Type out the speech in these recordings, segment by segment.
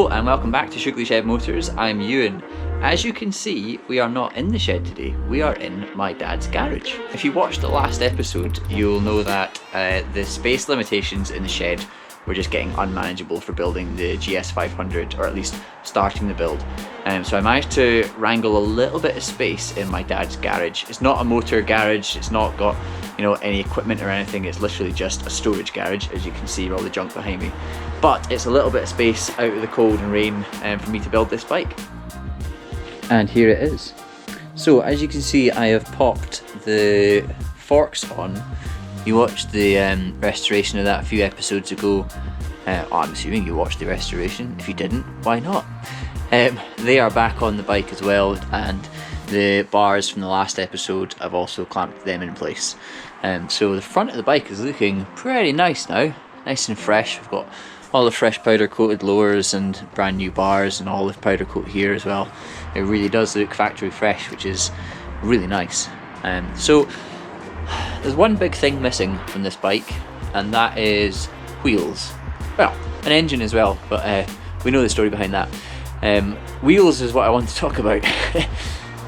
Hello and welcome back to Shoogly Shed Motors. I'm Ewan. As you can see, we are not in the shed today, we are in my dad's garage. If you watched the last episode, you'll know that the space limitations in the shed were just getting unmanageable for building the GS500, or at least starting the build. So I managed to wrangle a little bit of space in my dad's garage. It's not a motor garage, it's not got any equipment or anything, it's literally just a storage garage, as you can see all the junk behind me. But it's a little bit of space out of the cold and rain for me to build this bike. And here it is. So as you can see, I have popped the forks on. You watched the restoration of that a few episodes ago. I'm assuming you watched the restoration. If you didn't, why not? They are back on the bike as well, and the bars from the last episode, I've also clamped them in place. So the front of the bike is looking pretty nice now, nice and fresh. We've got all the fresh powder coated lowers and brand new bars and olive powder coat here as well. It really does look factory fresh, which is really nice. So there's one big thing missing from this bike, and that is wheels. Well, an engine as well, but we know the story behind that. Wheels is what I want to talk about.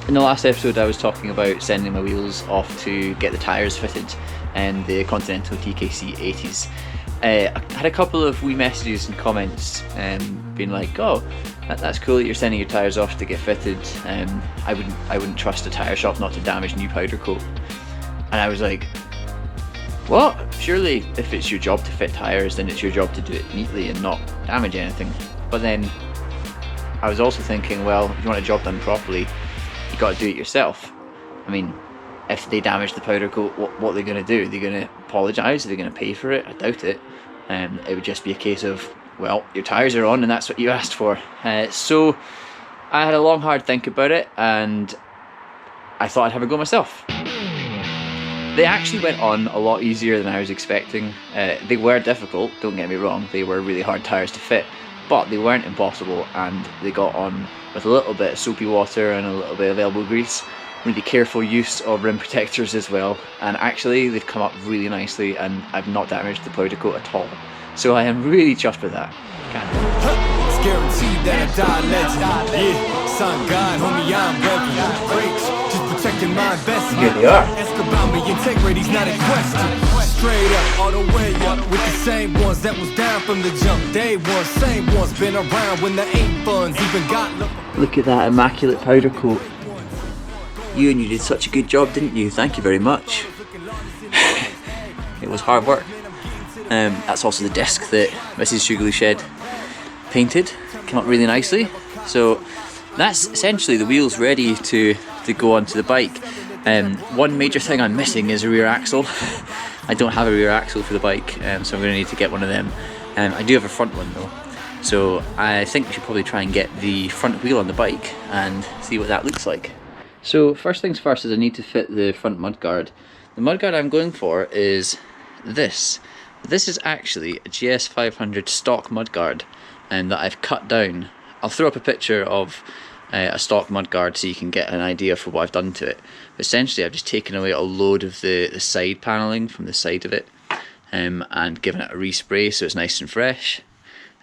In the last episode I was talking about sending my wheels off to get the tyres fitted and the Continental TKC 80s. I had a couple of wee messages and comments being like, oh, that's cool that you're sending your tyres off to get fitted. I wouldn't trust a tyre shop not to damage new powder coat. And I was like, what? Surely if it's your job to fit tyres, then it's your job to do it neatly and not damage anything. But then I was also thinking, well, if you want a job done properly, you got to do it yourself. I mean, if they damage the powder coat, what are they going to do? Are they going to apologise? Are they going to pay for it? I doubt it. It would just be a case of, well, your tyres are on and that's what you asked for. So I had a long hard think about it, and I thought I'd have a go myself. They actually went on a lot easier than I was expecting. They were difficult, don't get me wrong, they were really hard tyres to fit, but they weren't impossible, and they got on with a little bit of soapy water and a little bit of elbow grease. Really careful use of rim protectors as well, and actually they've come up really nicely and I've not damaged the powder coat at all. So I am really chuffed with that. It's guaranteed that I die legend. Yeah, son God, homie, I'm reverend. Breaks, just protecting my investment. Here they are. Ask about me, integrity's not in question. Straight up, all the way up, with the same ones that was down from the jump. Day one, same ones been around when the ain't funds even got. Look at that immaculate powder coat. You did such a good job, didn't you? Thank you very much. It was hard work. That's also the disc that Mrs. Shoogly Shed painted. Came up really nicely. So that's essentially the wheels ready to go onto the bike. One major thing I'm missing is a rear axle. I don't have a rear axle for the bike, so I'm going to need to get one of them. I do have a front one though. So I think we should probably try and get the front wheel on the bike and see what that looks like. So first things first is I need to fit the front mudguard. The mudguard I'm going for is this. This is actually a GS500 stock mudguard that I've cut down. I'll throw up a picture of a stock mudguard so you can get an idea for what I've done to it. But essentially I've just taken away a load of the side panelling from the side of it and given it a respray so it's nice and fresh.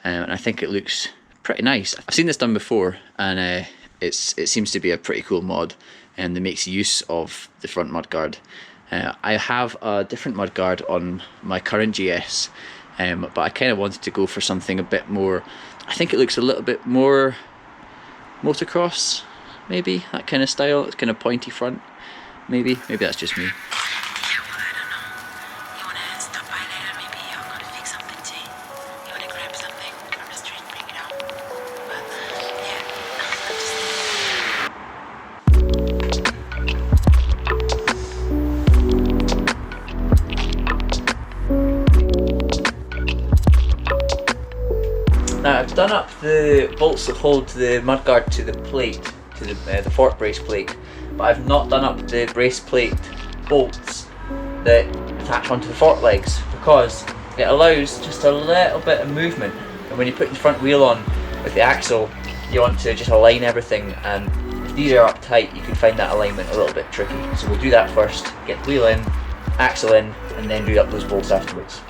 And I think it looks pretty nice. I've seen this done before, and it seems to be a pretty cool mod, and that makes use of the front mudguard. I have a different mudguard on my current GS, but I kind of wanted to go for something a bit more, I think it looks a little bit more motocross, maybe, that kind of style. It's kind of pointy front, maybe that's just me. Now I've done up the bolts that hold the mudguard to the plate, to the fork brace plate, but I've not done up the brace plate bolts that attach onto the fork legs, because it allows just a little bit of movement, and when you put the front wheel on with the axle you want to just align everything, and if these are up tight you can find that alignment a little bit tricky. So we'll do that first, get the wheel in, axle in, and then do up those bolts afterwards.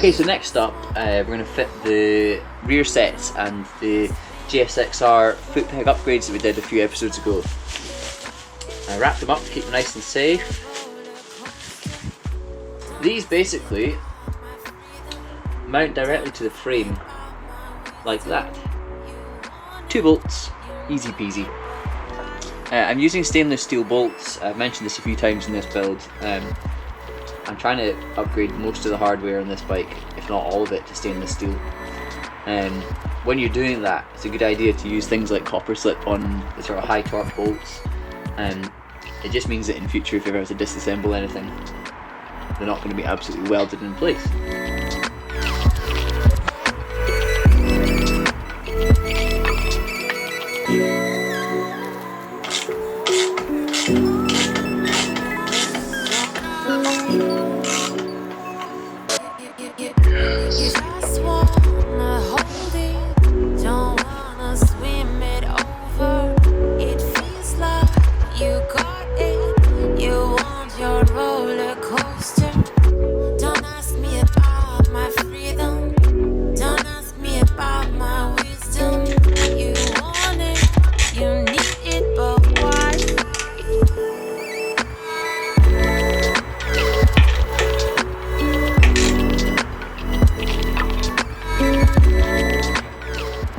Okay, so next up we're going to fit the rear sets and the GS600 foot peg upgrades that we did a few episodes ago. I wrapped them up to keep them nice and safe. These basically mount directly to the frame like that. 2 bolts, easy peasy. I'm using stainless steel bolts. I've mentioned this a few times in this build. I'm trying to upgrade most of the hardware on this bike, if not all of it, to stainless steel. When you're doing that, it's a good idea to use things like copper slip on the sort of high torque bolts. It just means that in future, if you ever have to disassemble anything, they're not going to be absolutely welded in place.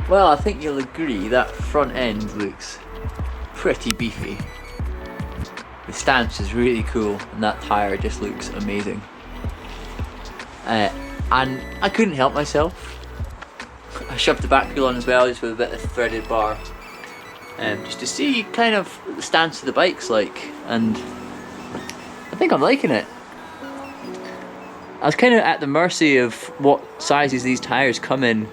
Well, I think you'll agree that front end looks pretty beefy. The stance is really cool and that tyre just looks amazing. And I couldn't help myself. I shoved the back wheel on as well, just with a bit of threaded bar. Just to see kind of what the stance of the bike's like, and I think I'm liking it. I was kind of at the mercy of what sizes these tyres come in.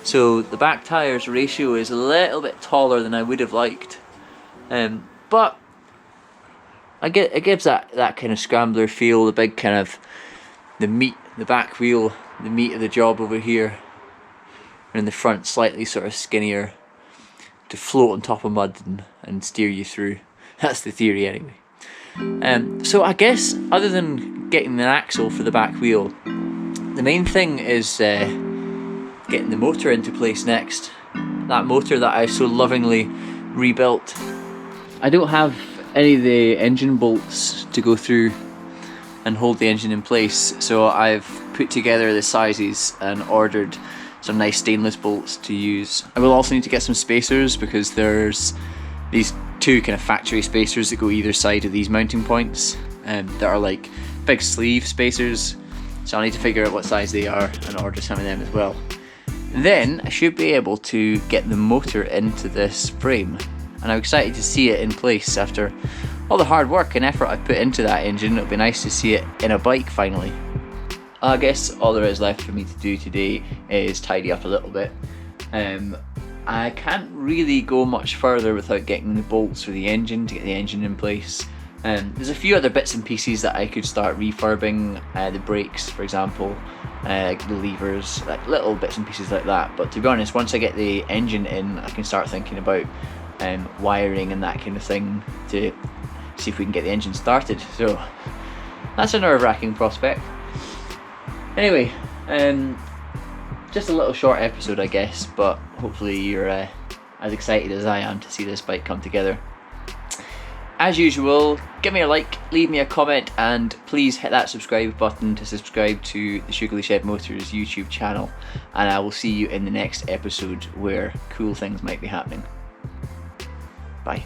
So the back tyre's ratio is a little bit taller than I would have liked, but it gives that kind of scrambler feel, the big kind of the back wheel, the meat of the job over here, and the front slightly sort of skinnier to float on top of mud and steer you through. That's the theory anyway. So I guess other than getting an axle for the back wheel, the main thing is getting the motor into place next. That motor that I so lovingly rebuilt. I don't have any of the engine bolts to go through and hold the engine in place, so I've put together the sizes and ordered some nice stainless bolts to use. I will also need to get some spacers, because there's these 2 kind of factory spacers that go either side of these mounting points, that are like big sleeve spacers, so I need to figure out what size they are and order some of them as well. Then I should be able to get the motor into this frame, and I'm excited to see it in place after all the hard work and effort I put into that engine. It'll be nice to see it in a bike finally. I guess all there is left for me to do today is tidy up a little bit. I can't really go much further without getting the bolts for the engine to get the engine in place. There's a few other bits and pieces that I could start refurbing, the brakes for example, the levers, like little bits and pieces like that. But to be honest, once I get the engine in, I can start thinking about wiring and that kind of thing to see if we can get the engine started. So that's a nerve-wracking prospect. Anyway, just a little short episode I guess, but hopefully you're as excited as I am to see this bike come together. As usual, give me a like, leave me a comment, and please hit that subscribe button to subscribe to the Shoogly Shed Motors YouTube channel, and I will see you in the next episode where cool things might be happening. Bye.